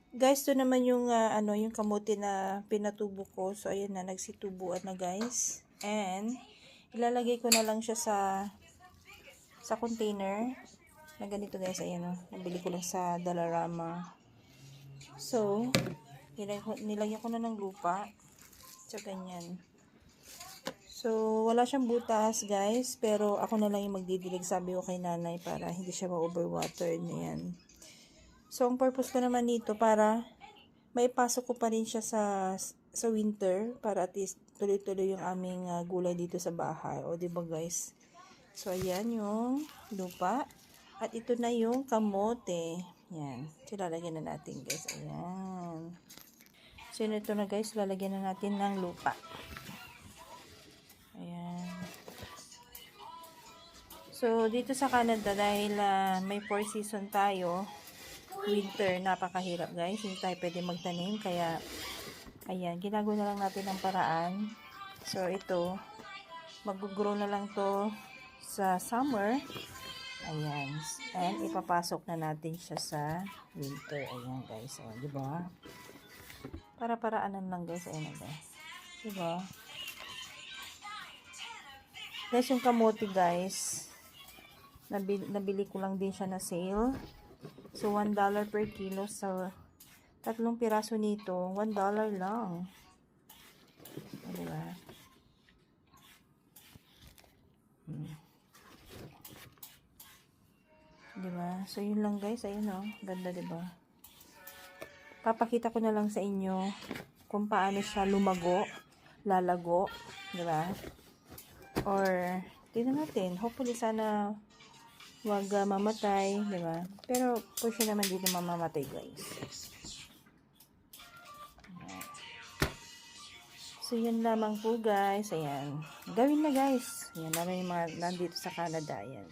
Guys, to naman yung yung kamote na pinatubo ko. So ayan na, nagsitubuan na guys. And ilalagay ko na lang siya sa container na ganito guys. Ayan nabili ko lang sa Dollarama. So nilagyan ko na ng lupa. So ganyan. So wala siyang butas guys, pero ako na lang yung magdidilig, sabi ko kay nanay, para hindi siya ma-overwater na yan. So ang purpose ko naman nito, para maipasok ko pa rin siya sa winter, para at least tuloy-tuloy yung aming gulay dito sa bahay. O diba guys? So ayan yung lupa. At ito na yung kamote. Yan. So lalagyan na natin guys. Ayan. So ito na guys, lalagyan na natin ng lupa. Ayan. So dito sa Canada, dahil may 4 season tayo, winter, napakahirap guys, hindi tayo pwede magtanim, kaya ayan, ginagawa na lang natin ang paraan. So ito, mag-grow na lang to sa summer, ayan, and ipapasok na natin siya sa winter. Ayan guys, ayan, diba? Para-paraanan lang guys, ayan guys, diba? Guys, yung kamote guys, nabili ko lang din siya na sale. So, $1 per kilo. So, 3 piraso nito, $1 lang. Diba? Diba? So, yun lang guys. Ayun ganda diba? Papakita ko na lang sa inyo kung paano siya lumago, lalago. Diba? Or, tingnan natin. Hopefully, sana wag mamatay, di ba? Pero for sure naman dito mamamatay guys. So yun lamang po guys. Ayan. Gawin na guys. Ayan, namin yung mga nandito sa Canada. Ayan.